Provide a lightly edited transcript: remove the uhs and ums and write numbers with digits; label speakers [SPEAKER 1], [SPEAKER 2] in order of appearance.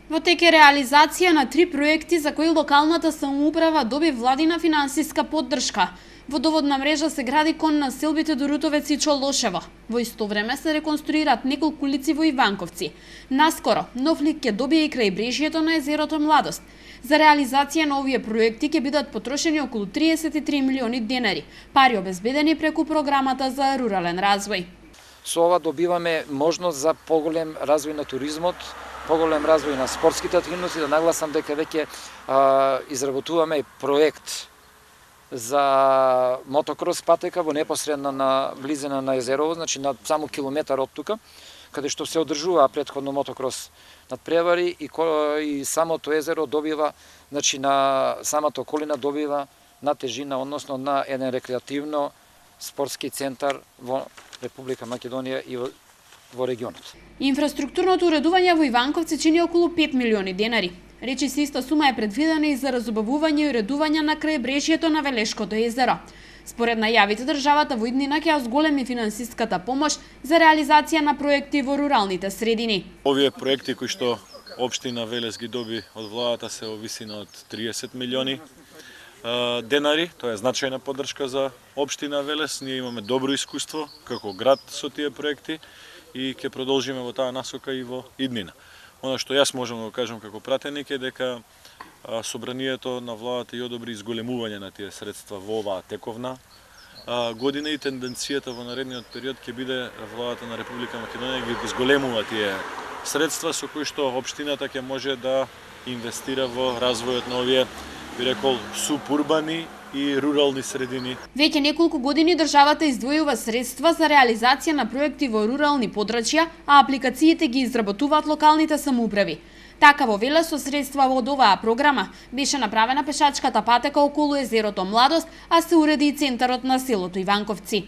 [SPEAKER 1] Во тек е реализација на 3 проекти за кои локалната самоуправа доби владина финансиска поддршка. Водоводна мрежа се гради кон населбите до Рутовец и Чолошево. Во исто време се реконструираат неколку улици во Иванковци. Наскоро, нов лик ќе добие и крајбрежјето на езерото Младост. За реализација на овие проекти ќе бидат потрошени околу 33 милиони денари, пари обезбедени преку програмата за рурален развој.
[SPEAKER 2] Со ова добиваме можност за поголем развој на туризмот, поголем развој на спортските активности, да нагласам дека веќе изработуваме проект за мотокрос патека во непосредна на близина на езерово, значи на само километар од тука, каде што се одржува претходно мотокрос надпревари и самото езеро добива, значи на самата околина добива на тежина, односно на еден рекреативно спортски центар во Република Македонија и во регионот.
[SPEAKER 1] Инфраструктурното уредување во Иванковци чини околу 5 милиони денари. Речиси иста сума е предвидена и за разубавување и уредување на крајбрежјето на Велешкото езеро. Според најавите, државата во иднина ќе ја зголеми финансиската помош за реализација на проекти во руралните средини.
[SPEAKER 3] Овие проекти кои што општина Велес ги доби од владата се во висина од 30 милиони денари, тоа е значајна поддршка за општина Велес. Ние имаме добро искуство како град со тие проекти и ќе продолжиме во таа насока и во иднина. Она што јас можам да го кажам како пратеник е дека собранието на владата ја одобри изголемување на тие средства во оваа тековна година и тенденцијата во наредниот период ќе биде владата на Република Македонија ги изголемува тие средства со кои што општината ќе може да инвестира во развојот на овие, би рекол, субурбани и рурални средини.
[SPEAKER 1] Веќе неколку години државата издвојува средства за реализација на проекти во рурални подрачја, а апликациите ги изработуваат локалните самоуправи. Така во Велес со средства од оваа програма беше направена пешачката патека околу езерото Младост, а се уреди и центарот на селото Иванковци.